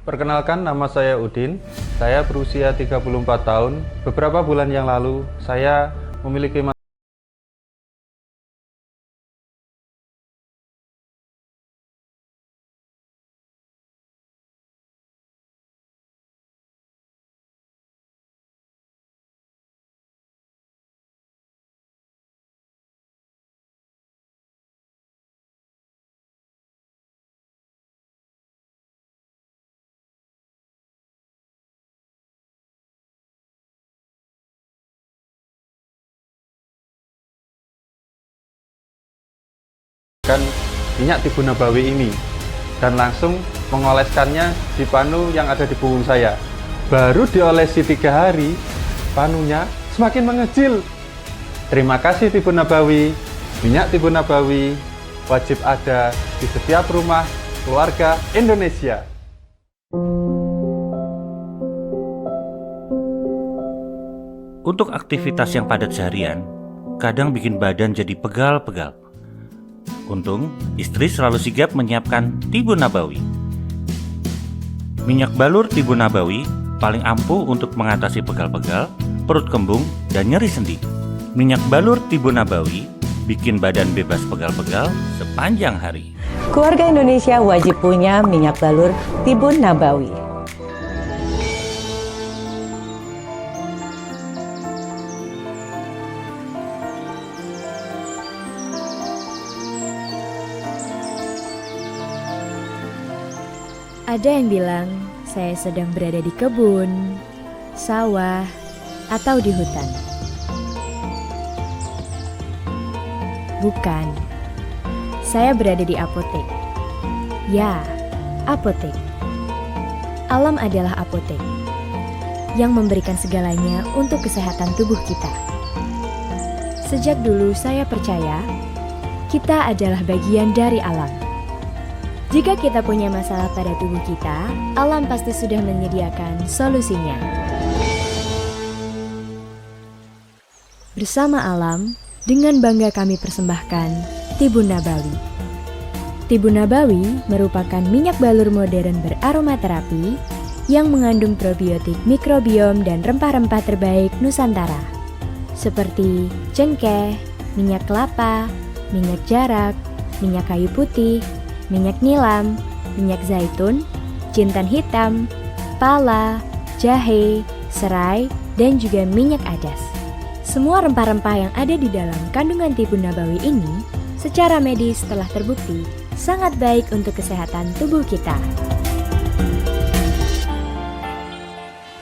Perkenalkan, nama saya Udin. Saya berusia 34 tahun. Beberapa bulan yang lalu, saya memiliki minyak tibu nabawi ini dan langsung mengoleskannya di panu yang ada di punggung saya. Baru diolesi 3 hari, panunya semakin mengecil. Terima kasih tibu nabawi. Minyak tibu nabawi wajib ada di setiap rumah keluarga Indonesia. Untuk aktivitas yang padat seharian, kadang bikin badan jadi pegal-pegal. Untung, istri selalu sigap menyiapkan tibu nabawi. Minyak balur tibu nabawi paling ampuh untuk mengatasi pegal-pegal, perut kembung, dan nyeri sendi. Minyak balur tibu nabawi bikin badan bebas pegal-pegal sepanjang hari. Keluarga Indonesia wajib punya minyak balur tibu nabawi. Ada yang bilang saya sedang berada di kebun, sawah, atau di hutan. Bukan, saya berada di apotek. Ya, apotek. Alam adalah apotek yang memberikan segalanya untuk kesehatan tubuh kita. Sejak dulu saya percaya kita adalah bagian dari alam. Jika kita punya masalah pada tubuh kita, alam pasti sudah menyediakan solusinya. Bersama alam, dengan bangga kami persembahkan tibu nabawi. Tibu nabawi merupakan minyak balur modern beromaterapi yang mengandung probiotik, mikrobiom, dan rempah-rempah terbaik Nusantara, seperti cengkeh, minyak kelapa, minyak jarak, minyak kayu putih, minyak nilam, minyak zaitun, jintan hitam, pala, jahe, serai, dan juga minyak adas. Semua rempah-rempah yang ada di dalam kandungan tibu nabawi ini secara medis telah terbukti sangat baik untuk kesehatan tubuh kita.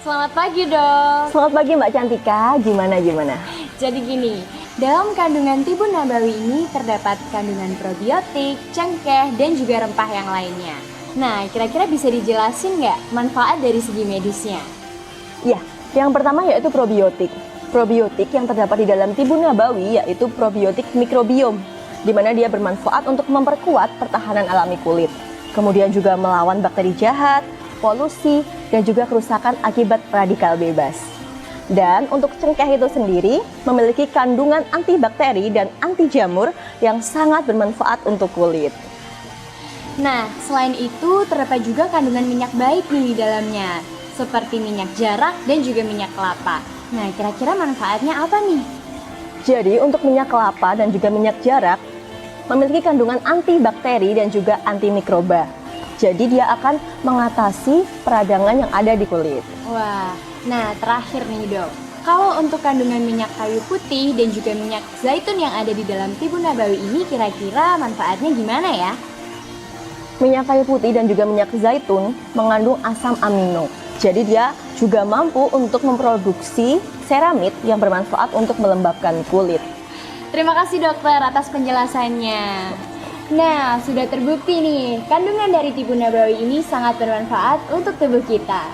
Selamat pagi dok. Selamat pagi Mbak Cantika, gimana? Jadi gini, dalam kandungan tibu nabawi ini terdapat kandungan probiotik, cengkeh, dan juga rempah yang lainnya. Nah, kira-kira bisa dijelasin nggak manfaat dari segi medisnya? Ya, yang pertama yaitu probiotik. Probiotik yang terdapat di dalam tibu nabawi yaitu probiotik mikrobiom, di mana dia bermanfaat untuk memperkuat pertahanan alami kulit. Kemudian juga melawan bakteri jahat, polusi, dan juga kerusakan akibat radikal bebas. Dan untuk cengkeh itu sendiri memiliki kandungan antibakteri dan anti jamur yang sangat bermanfaat untuk kulit. Nah, selain itu terdapat juga kandungan minyak baik nih di dalamnya, seperti minyak jarak dan juga minyak kelapa. Nah, kira-kira manfaatnya apa nih? Jadi untuk minyak kelapa dan juga minyak jarak memiliki kandungan antibakteri dan juga antimikroba. Jadi dia akan mengatasi peradangan yang ada di kulit. Wah, nah terakhir nih dok, kalau untuk kandungan minyak kayu putih dan juga minyak zaitun yang ada di dalam tibu nabawi ini kira-kira manfaatnya gimana ya? Minyak kayu putih dan juga minyak zaitun mengandung asam amino. Jadi dia juga mampu untuk memproduksi seramid yang bermanfaat untuk melembabkan kulit. Terima kasih dokter atas penjelasannya. Nah, sudah terbukti nih, kandungan dari tibu nabawi ini sangat bermanfaat untuk tubuh kita.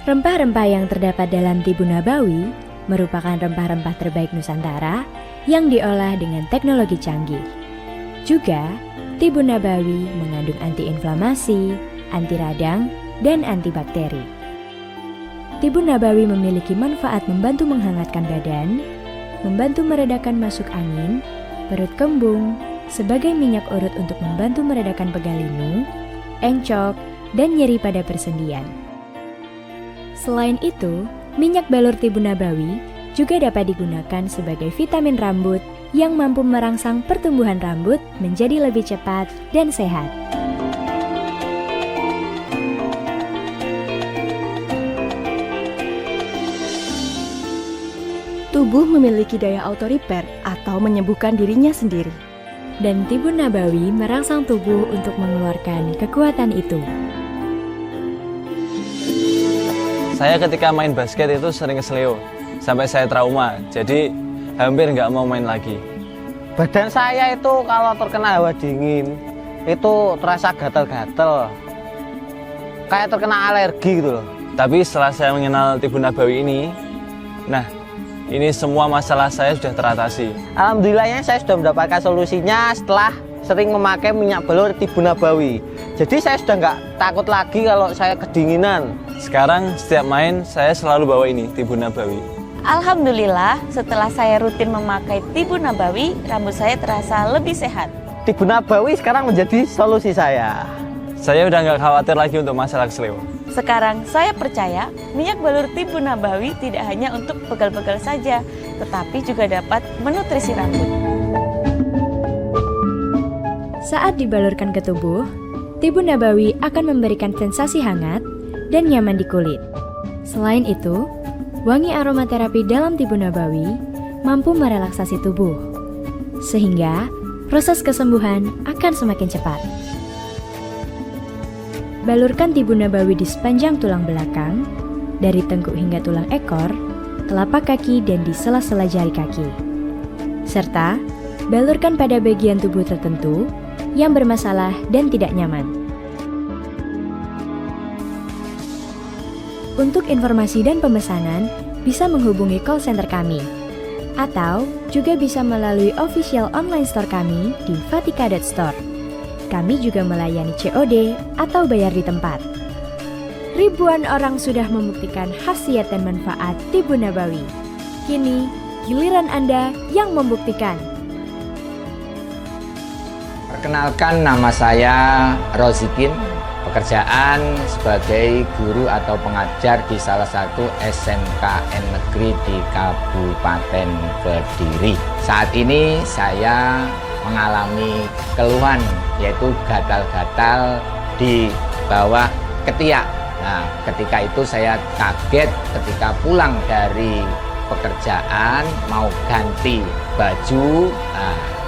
Rempah-rempah yang terdapat dalam tibu nabawi merupakan rempah-rempah terbaik Nusantara yang diolah dengan teknologi canggih. Juga, tibu nabawi mengandung antiinflamasi, anti radang, dan antibakteri. Tibun Nabawi memiliki manfaat membantu menghangatkan badan, membantu meredakan masuk angin, perut kembung, sebagai minyak urut untuk membantu meredakan pegal linu, encok, dan nyeri pada persendian. Selain itu, minyak balur Tibun Nabawi juga dapat digunakan sebagai vitamin rambut yang mampu merangsang pertumbuhan rambut menjadi lebih cepat dan sehat. Tubuh memiliki daya auto-repair atau menyembuhkan dirinya sendiri. Dan Tibun Nabawi merangsang tubuh untuk mengeluarkan kekuatan itu. Saya ketika main basket itu sering keseleo, sampai saya trauma, jadi hampir nggak mau main lagi. Badan saya itu kalau terkena hawa dingin, itu terasa gatal-gatal, kayak terkena alergi gitu loh. Tapi setelah saya mengenal Tibun Nabawi ini, ini semua masalah saya sudah teratasi. Alhamdulillahnya saya sudah mendapatkan solusinya setelah sering memakai minyak balur Tibun Nabawi. Jadi saya sudah nggak takut lagi kalau saya kedinginan. Sekarang setiap main saya selalu bawa ini, Tibun Nabawi. Alhamdulillah, setelah saya rutin memakai Tibun Nabawi, rambut saya terasa lebih sehat. Tibun Nabawi sekarang menjadi solusi saya. Saya udah nggak khawatir lagi untuk masalah keseleo. Sekarang saya percaya minyak balur Tibun Nabawi tidak hanya untuk pegal-pegal saja, tetapi juga dapat menutrisi rambut. Saat dibalurkan ke tubuh, Tibun Nabawi akan memberikan sensasi hangat dan nyaman di kulit. Selain itu, wangi aromaterapi dalam Tibun Nabawi mampu merelaksasi tubuh, sehingga proses kesembuhan akan semakin cepat. Balurkan Tibun Nabawi di sepanjang tulang belakang, dari tengkuk hingga tulang ekor, telapak kaki dan di sela-sela jari kaki. Serta, balurkan pada bagian tubuh tertentu yang bermasalah dan tidak nyaman. Untuk informasi dan pemesanan, bisa menghubungi call center kami. Atau juga bisa melalui official online store kami di vatika.store. Kami juga melayani COD atau bayar di tempat. Ribuan orang sudah membuktikan khasiat dan manfaat Tibun Nabawi. Kini, giliran Anda yang membuktikan. Perkenalkan, nama saya Rozikin, pekerjaan sebagai guru atau pengajar di salah satu SMKN negeri di Kabupaten Kediri. Saat ini saya mengalami keluhan yaitu gatal-gatal di bawah ketiak. Nah, ketika itu saya kaget ketika pulang dari pekerjaan mau ganti baju,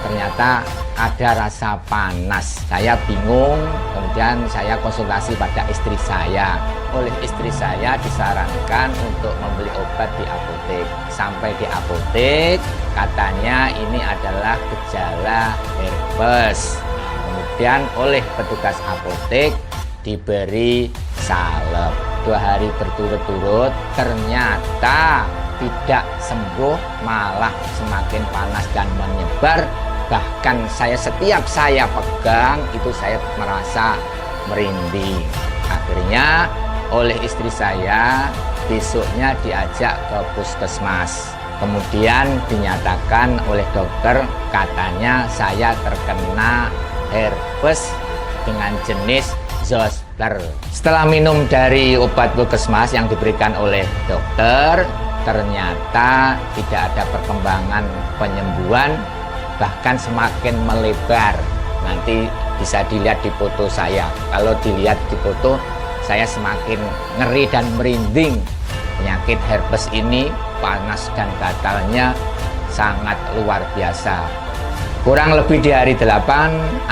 ternyata ada rasa panas. Saya bingung, kemudian saya konsultasi pada istri saya. Oleh istri saya disarankan untuk membeli obat di apotek. Sampai di apotek, katanya ini adalah gejala herpes. Kemudian oleh petugas apotek diberi salep. 2 hari berturut-turut, ternyata tidak sembuh, malah semakin panas dan menyebar. Bahkan setiap saya pegang itu saya merasa merinding. Akhirnya oleh istri saya besoknya diajak ke puskesmas. Kemudian dinyatakan oleh dokter, katanya saya terkena herpes dengan jenis zoster. Setelah minum dari obat puskesmas yang diberikan oleh dokter, ternyata tidak ada perkembangan penyembuhan, bahkan semakin melebar. Nanti bisa dilihat di foto saya. Kalau dilihat di foto, saya semakin ngeri dan merinding. Penyakit herpes ini panas dan gatalnya sangat luar biasa. Kurang lebih di hari 8,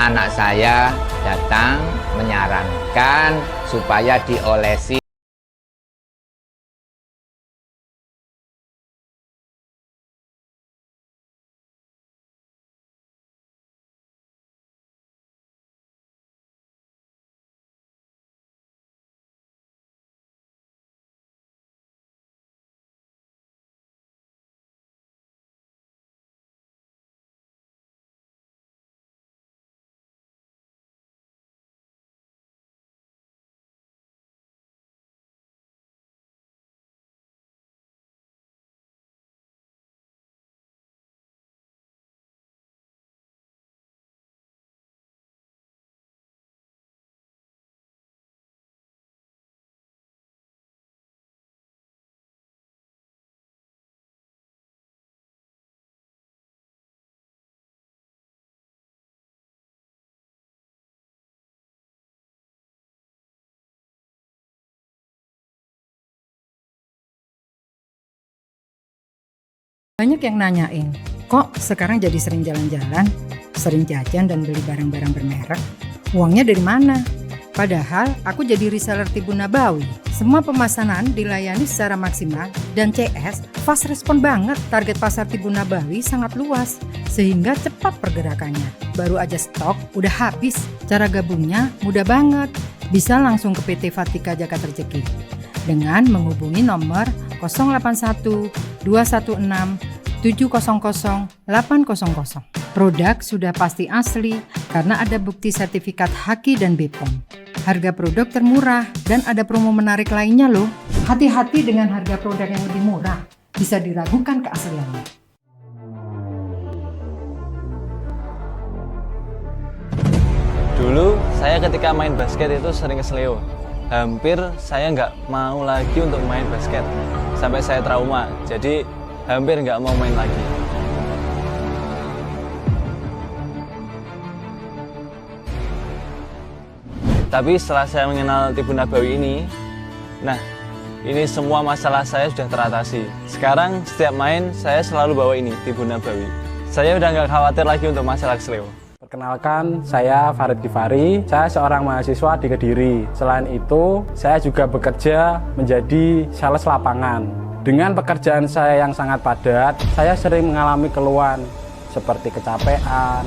anak saya datang menyarankan supaya diolesi Banyak yang nanyain, kok sekarang jadi sering jalan-jalan, sering jajan dan beli barang-barang bermerek? Uangnya dari mana? Padahal aku jadi reseller Tibun Nabawi. Semua pemesanan dilayani secara maksimal dan CS fast respon banget. Target pasar Tibun Nabawi sangat luas sehingga cepat pergerakannya. Baru aja stok udah habis. Cara gabungnya mudah banget. Bisa langsung ke PT Fatika Jakarta Rezeki dengan menghubungi nomor 081 216 700 800. Produk sudah pasti asli karena ada bukti sertifikat Haki dan BPOM. Harga produk termurah dan ada promo menarik lainnya loh. Hati-hati dengan harga produk yang lebih murah. Bisa diragukan keasliannya. Dulu saya ketika main basket itu sering keseleo. Hampir saya nggak mau lagi untuk main basket. Sampai saya trauma, jadi hampir nggak mau main lagi. Tapi setelah saya mengenal Tibun Nabawi ini, nah ini semua masalah saya sudah teratasi. Sekarang setiap main saya selalu bawa ini, Tibun Nabawi. Saya udah nggak khawatir lagi untuk masalah keseleo. Perkenalkan, saya Farid Gifari, saya seorang mahasiswa di Kediri. Selain itu, saya juga bekerja menjadi sales lapangan. Dengan pekerjaan saya yang sangat padat, saya sering mengalami keluhan seperti kecapean,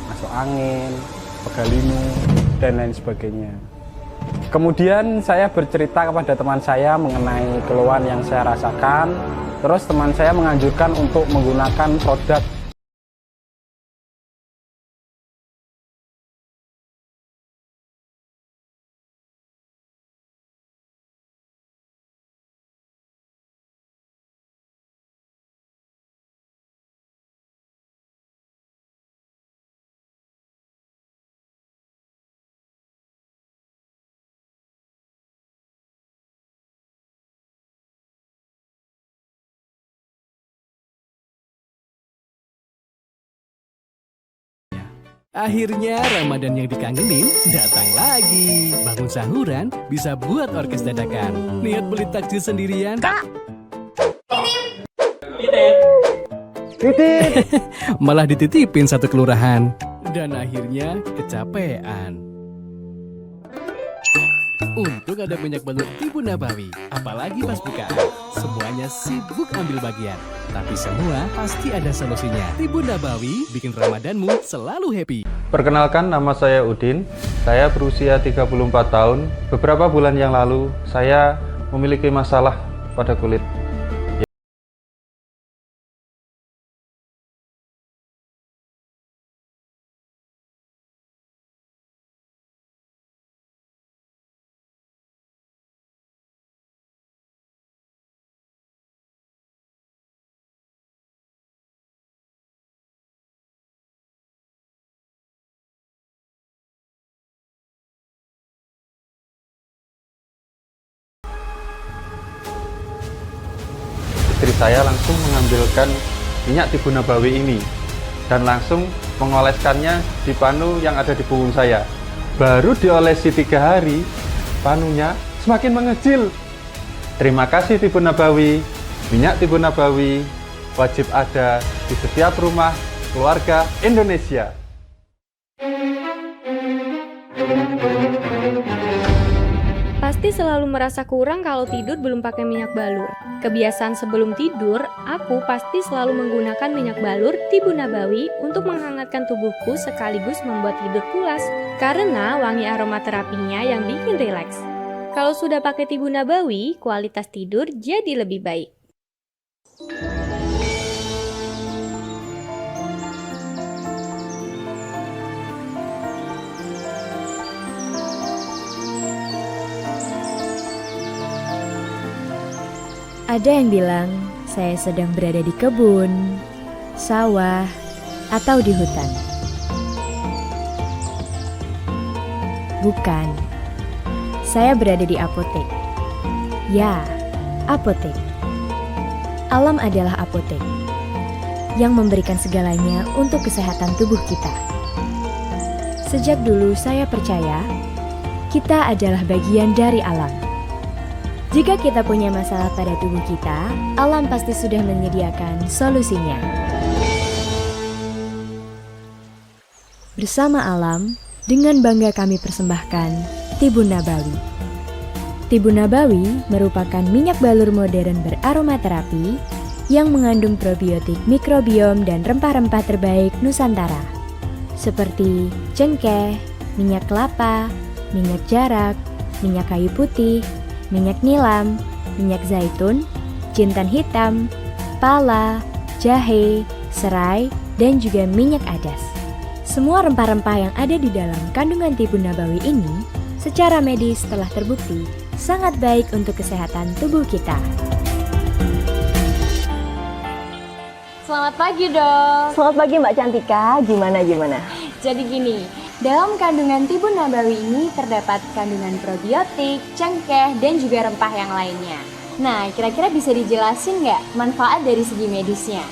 masuk angin, pegal linu, dan lain sebagainya. Kemudian saya bercerita kepada teman saya mengenai keluhan yang saya rasakan. Terus teman saya menganjurkan untuk menggunakan produk Akhirnya Ramadan yang dikangenin datang lagi. Bangun sahuran bisa buat orkes dadakan. Niat beli takjil sendirian? Kak! Titip! Malah dititipin satu kelurahan. Dan akhirnya kecapean. Untung ada minyak balur Tibun Nabawi. Apalagi pas bukaan. Semuanya sibuk ambil bagian. Tapi semua pasti ada solusinya. Tibun Nabawi bikin Ramadanmu selalu happy. Perkenalkan, nama saya Udin. Saya berusia 34 tahun. Beberapa bulan yang lalu, saya memiliki masalah pada kulit. Istri saya langsung mengambilkan minyak Tibun Nabawi ini dan langsung mengoleskannya di panu yang ada di punggung saya. Baru diolesi 3 hari, panunya semakin mengecil. Terima kasih Tibun Nabawi. Minyak Tibun Nabawi wajib ada di setiap rumah keluarga Indonesia. Pasti selalu merasa kurang kalau tidur belum pakai minyak balur. Kebiasaan sebelum tidur, aku pasti selalu menggunakan minyak balur Tibun Nabawi untuk menghangatkan tubuhku sekaligus membuat tidur pulas. Karena wangi aromaterapinya yang bikin rileks. Kalau sudah pakai Tibun Nabawi, kualitas tidur jadi lebih baik. Ada yang bilang saya sedang berada di kebun, sawah, atau di hutan. Bukan, saya berada di apotek. Ya, apotek. Alam adalah apotek yang memberikan segalanya untuk kesehatan tubuh kita. Sejak dulu saya percaya kita adalah bagian dari alam. Jika kita punya masalah pada tubuh kita, alam pasti sudah menyediakan solusinya. Bersama alam, dengan bangga kami persembahkan Tibun Nabawi. Tibun Nabawi merupakan minyak balur modern beromaterapi yang mengandung probiotik mikrobiom dan rempah-rempah terbaik Nusantara, seperti cengkeh, minyak kelapa, minyak jarak, minyak kayu putih, minyak nilam, minyak zaitun, jintan hitam, pala, jahe, serai, dan juga minyak adas. Semua rempah-rempah yang ada di dalam kandungan Tibun Nabawi ini secara medis telah terbukti sangat baik untuk kesehatan tubuh kita. Selamat pagi, Dok. Selamat pagi, Mbak Cantika. Gimana? Jadi gini, dalam kandungan Tibun Nabawi ini terdapat kandungan probiotik, cengkeh, dan juga rempah yang lainnya. Nah, kira-kira bisa dijelasin nggak manfaat dari segi medisnya?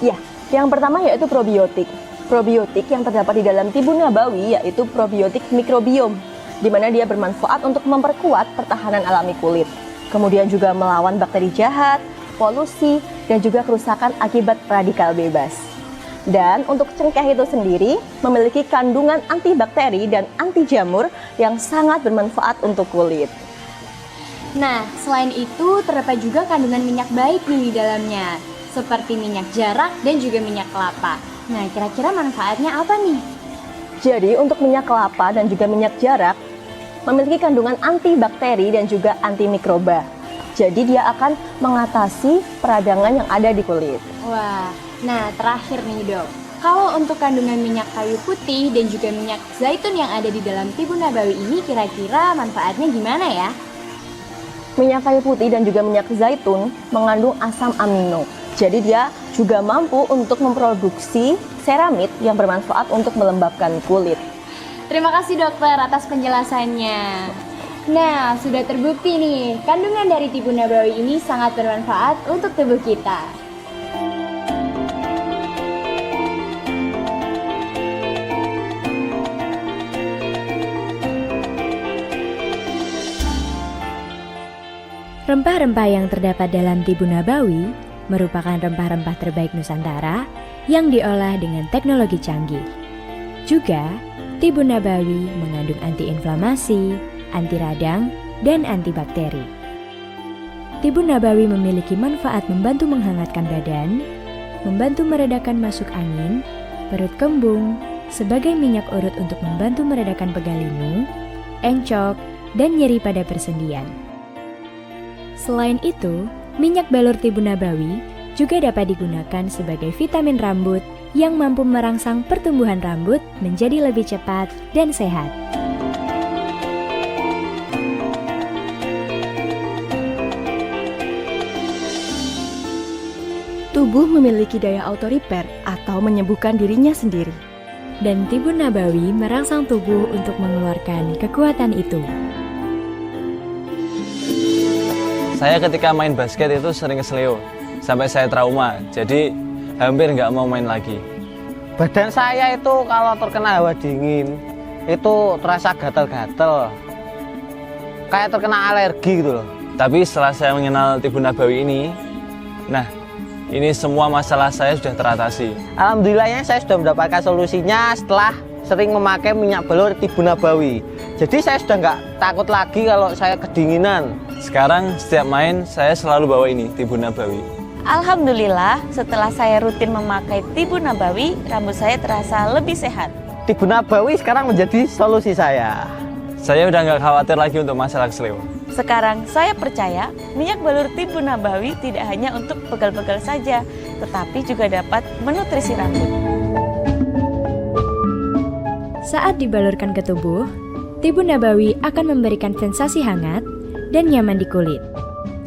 Ya, yang pertama yaitu probiotik. Probiotik yang terdapat di dalam Tibun Nabawi yaitu probiotik mikrobiom, di mana dia bermanfaat untuk memperkuat pertahanan alami kulit. Kemudian juga melawan bakteri jahat, polusi, dan juga kerusakan akibat radikal bebas. Dan untuk cengkeh itu sendiri memiliki kandungan antibakteri dan anti jamur yang sangat bermanfaat untuk kulit. Nah, selain itu terdapat juga kandungan minyak baik nih di dalamnya, seperti minyak jarak dan juga minyak kelapa. Nah, kira-kira manfaatnya apa nih? Jadi untuk minyak kelapa dan juga minyak jarak memiliki kandungan antibakteri dan juga antimikroba. Jadi dia akan mengatasi peradangan yang ada di kulit. Wah, nah terakhir nih, Dok. Kalau untuk kandungan minyak kayu putih dan juga minyak zaitun yang ada di dalam Tibun Nabawi ini kira-kira manfaatnya gimana ya? Minyak kayu putih dan juga minyak zaitun mengandung asam amino. Jadi dia juga mampu untuk memproduksi seramid yang bermanfaat untuk melembabkan kulit. Terima kasih dokter atas penjelasannya. Nah, sudah terbukti nih, kandungan dari Tibun Nabawi ini sangat bermanfaat untuk tubuh kita. Rempah-rempah yang terdapat dalam Tibun Nabawi merupakan rempah-rempah terbaik Nusantara yang diolah dengan teknologi canggih. Juga, Tibun Nabawi mengandung antiinflamasi, anti radang, dan antibakteri. Tibun Nabawi memiliki manfaat membantu menghangatkan badan, membantu meredakan masuk angin, perut kembung, sebagai minyak urut untuk membantu meredakan pegal linu, encok, dan nyeri pada persendian. Selain itu, minyak balur Tibun Nabawi juga dapat digunakan sebagai vitamin rambut yang mampu merangsang pertumbuhan rambut menjadi lebih cepat dan sehat. Tubuh memiliki daya auto-repair atau menyembuhkan dirinya sendiri. Dan Tibun Nabawi merangsang tubuh untuk mengeluarkan kekuatan itu. Saya ketika main basket itu sering keseleo, sampai saya trauma, jadi hampir nggak mau main lagi. Badan saya itu kalau terkena hawa dingin, itu terasa gatal-gatal, kayak terkena alergi gitu loh. Tapi setelah saya mengenal Tibun Nabawi ini, nah ini semua masalah saya sudah teratasi. Alhamdulillahnya saya sudah mendapatkan solusinya setelah sering memakai minyak balur Tibun Nabawi. Jadi saya sudah nggak takut lagi kalau saya kedinginan. Sekarang setiap main saya selalu bawa ini, Tibun Nabawi. Alhamdulillah, setelah saya rutin memakai Tibun Nabawi, rambut saya terasa lebih sehat. Tibun Nabawi sekarang menjadi solusi saya. Saya udah nggak khawatir lagi untuk masalah keseleo. Sekarang saya percaya minyak balur Tibun Nabawi tidak hanya untuk pegal-pegal saja, tetapi juga dapat menutrisi rambut. Saat dibalurkan ke tubuh, Tibun Nabawi akan memberikan sensasi hangat dan nyaman di kulit.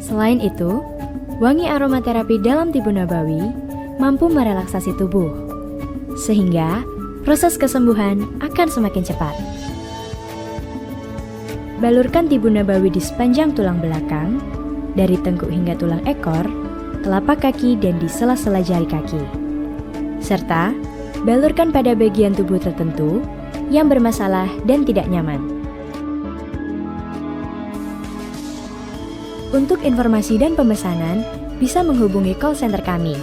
Selain itu, wangi aromaterapi dalam Tibun Nabawi mampu merelaksasi tubuh, sehingga proses kesembuhan akan semakin cepat. Balurkan Tibun Nabawi di sepanjang tulang belakang, dari tengkuk hingga tulang ekor, telapak kaki dan di sela-sela jari kaki. Serta, balurkan pada bagian tubuh tertentu yang bermasalah dan tidak nyaman. Untuk informasi dan pemesanan, bisa menghubungi call center kami.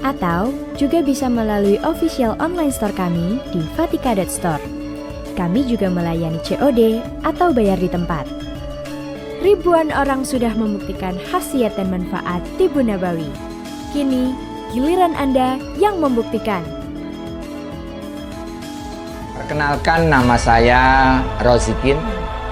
Atau juga bisa melalui official online store kami di fatika.store. Kami juga melayani COD atau bayar di tempat. Ribuan orang sudah membuktikan khasiat dan manfaat Tibun Nabawi. Kini, giliran Anda yang membuktikan. Perkenalkan, nama saya Rozikin.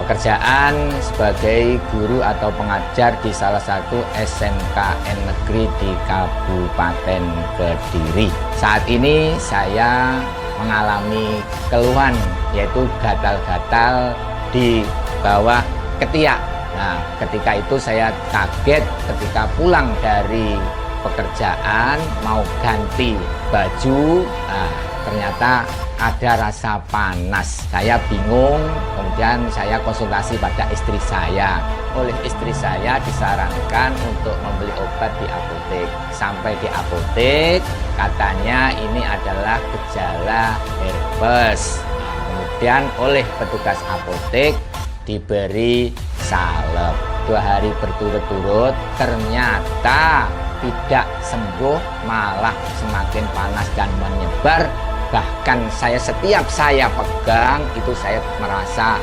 Pekerjaan sebagai guru atau pengajar di salah satu SMKN negeri di Kabupaten Kediri. Saat ini saya mengalami keluhan, yaitu gatal-gatal di bawah ketiak. Nah, ketika itu saya kaget ketika pulang dari pekerjaan mau ganti baju, ternyata ada rasa panas. Saya bingung, kemudian saya konsultasi pada istri saya. Oleh istri saya disarankan untuk membeli obat di apotek. Sampai di apotek, katanya ini adalah gejala herpes. Kemudian oleh petugas apotek diberi salep. 2 hari berturut-turut, ternyata tidak sembuh, malah semakin panas dan menyebar. Bahkan setiap saya pegang itu saya merasa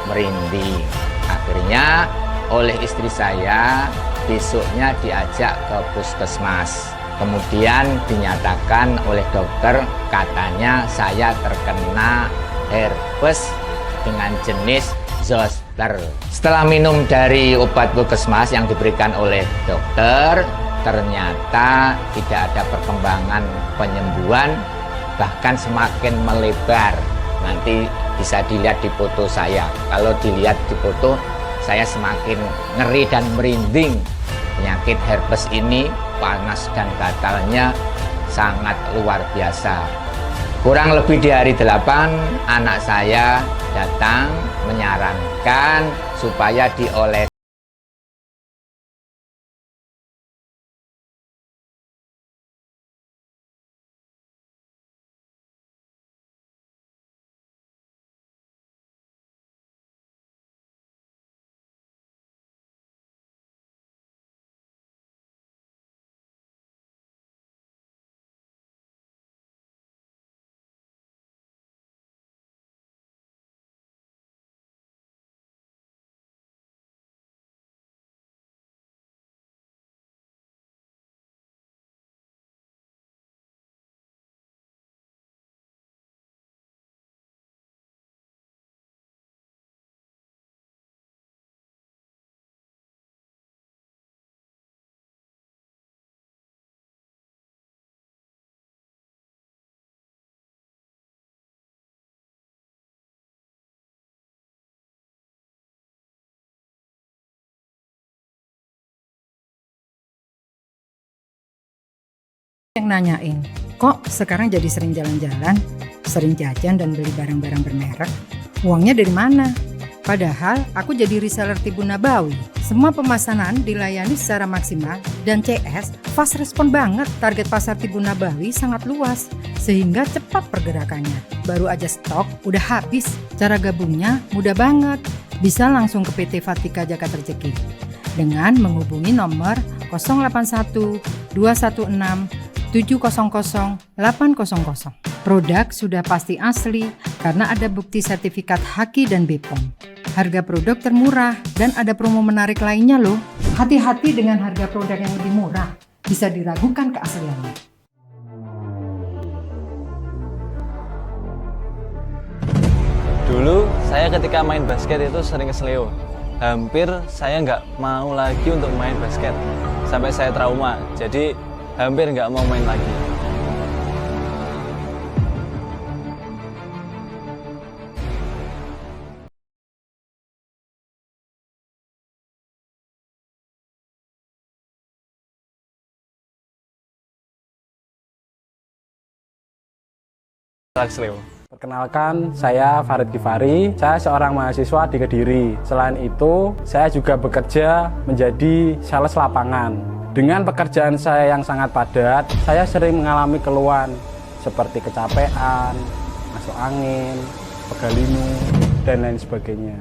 merinding. Akhirnya oleh istri saya besoknya diajak ke puskesmas. Kemudian dinyatakan oleh dokter, katanya saya terkena herpes dengan jenis zoster. Setelah minum dari obat puskesmas yang diberikan oleh dokter, ternyata tidak ada perkembangan penyembuhan, bahkan semakin melebar. Nanti bisa dilihat di foto saya. Kalau dilihat di foto, saya semakin ngeri dan merinding. Penyakit herpes ini panas dan gatalnya sangat luar biasa. Kurang lebih di hari 8, anak saya datang menyarankan supaya dioles. Yang nanyain, kok sekarang jadi sering jalan-jalan, sering jajan dan beli barang-barang bermerek? Uangnya dari mana? Padahal aku jadi reseller Tibun Nabawi. Semua pemesanan dilayani secara maksimal dan CS fast respon banget. Target pasar Tibun Nabawi sangat luas sehingga cepat pergerakannya. Baru aja stok udah habis. Cara gabungnya mudah banget. Bisa langsung ke PT Fatika Jakarta Rezeki dengan menghubungi nomor 081 216 700 800. Produk sudah pasti asli karena ada bukti sertifikat Haki dan BPOM. Harga produk termurah dan ada promo menarik lainnya loh. Hati-hati dengan harga produk yang lebih murah. Bisa diragukan keasliannya. Dulu saya ketika main basket itu sering keseleo. Hampir saya nggak mau lagi untuk main basket. Sampai saya trauma. Jadi hampir nggak mau main lagi. Perkenalkan, saya Farid Gifari, saya seorang mahasiswa di Kediri. Selain itu, saya juga bekerja menjadi sales lapangan. Dengan pekerjaan saya yang sangat padat, saya sering mengalami keluhan seperti kecapean, masuk angin, pegal linu, dan lain sebagainya.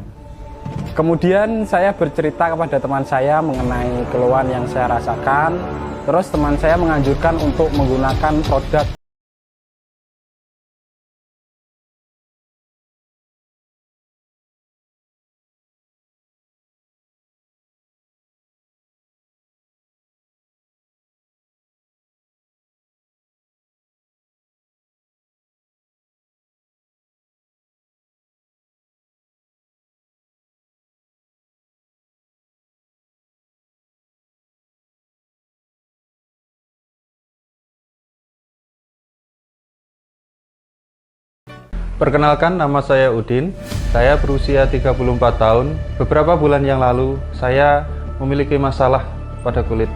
Kemudian saya bercerita kepada teman saya mengenai keluhan yang saya rasakan. Terus teman saya menganjurkan untuk menggunakan produk Perkenalkan, nama saya Udin. Saya berusia 34 tahun. Beberapa bulan yang lalu, saya memiliki masalah pada kulit.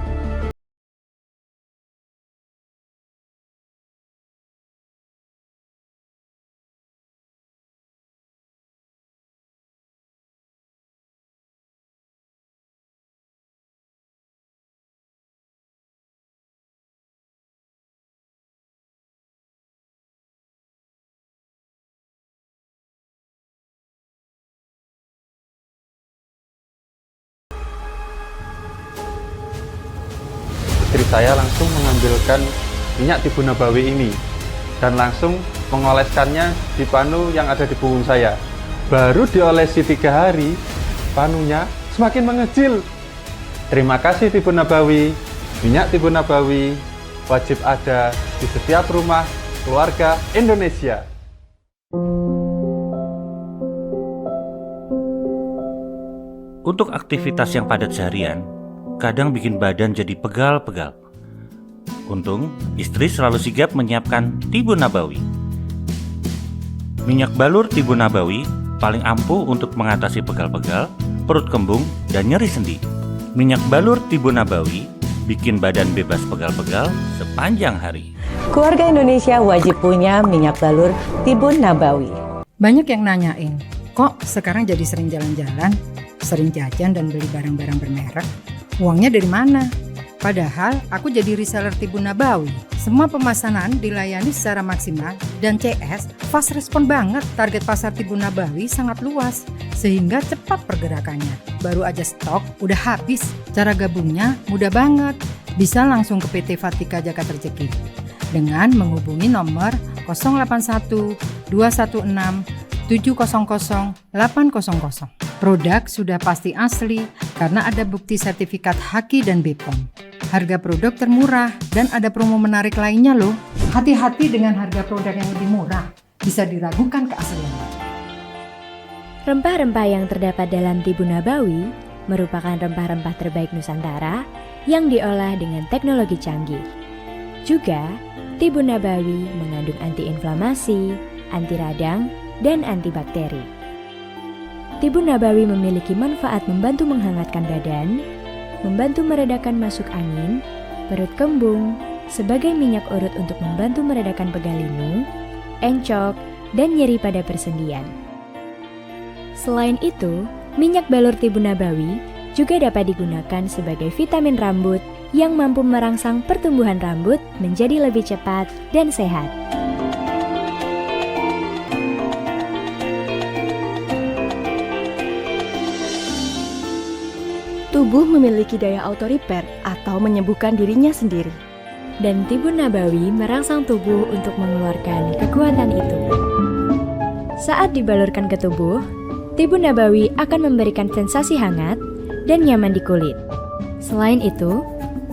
Istri saya langsung mengambilkan minyak tibu nabawi ini dan langsung mengoleskannya di panu yang ada di punggung saya. Baru diolesi 3 hari, panunya semakin mengecil. Terima kasih tibu nabawi. Minyak tibu nabawi wajib ada di setiap rumah keluarga Indonesia. Untuk aktivitas yang padat seharian, kadang bikin badan jadi pegal-pegal. Untung, istri selalu sigap menyiapkan tibu nabawi. Minyak balur tibu nabawi paling ampuh untuk mengatasi pegal-pegal, perut kembung, dan nyeri sendi. Minyak balur tibu nabawi bikin badan bebas pegal-pegal sepanjang hari. Keluarga Indonesia wajib punya minyak balur tibu nabawi. Banyak yang nanyain, kok sekarang jadi sering jalan-jalan, sering jajan dan beli barang-barang bermerek? Uangnya dari mana? Padahal aku jadi reseller tibu nabawi. Semua pemesanan dilayani secara maksimal dan CS fast respon banget. Target pasar tibu nabawi sangat luas sehingga cepat pergerakannya. Baru aja stok udah habis. Cara gabungnya mudah banget. Bisa langsung ke PT Fatika Jagat Rezeki dengan menghubungi nomor 081 216 700 800. Produk sudah pasti asli karena ada bukti sertifikat HAKI dan BPOM. Harga produk termurah dan ada promo menarik lainnya loh. Hati-hati dengan harga produk yang lebih murah, bisa diragukan keasliannya. Rempah-rempah yang terdapat dalam tibu nabawi merupakan rempah-rempah terbaik Nusantara yang diolah dengan teknologi canggih. Juga, tibu nabawi mengandung antiinflamasi, anti radang, dan antibakteri. Tibu nabawi memiliki manfaat membantu menghangatkan badan, membantu meredakan masuk angin, perut kembung, sebagai minyak urut untuk membantu meredakan pegal linu, encok, dan nyeri pada persendian. Selain itu, minyak balur tibu nabawi juga dapat digunakan sebagai vitamin rambut yang mampu merangsang pertumbuhan rambut menjadi lebih cepat dan sehat. Tubuh memiliki daya auto-repair atau menyembuhkan dirinya sendiri. Dan tibu nabawi merangsang tubuh untuk mengeluarkan kekuatan itu. Saat dibalurkan ke tubuh, tibu nabawi akan memberikan sensasi hangat dan nyaman di kulit. Selain itu,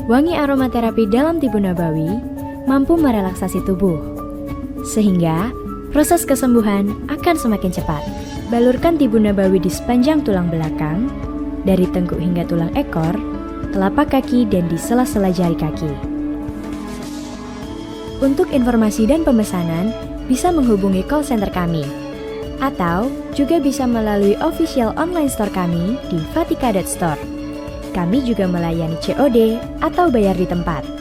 wangi aromaterapi dalam tibu nabawi mampu merelaksasi tubuh, sehingga proses kesembuhan akan semakin cepat. Balurkan tibu nabawi di sepanjang tulang belakang, dari tengkuk hingga tulang ekor, telapak kaki, dan di sela-sela jari kaki. Untuk informasi dan pemesanan, bisa menghubungi call center kami, atau juga bisa melalui official online store kami di fatika.store. Kami juga melayani COD atau bayar di tempat.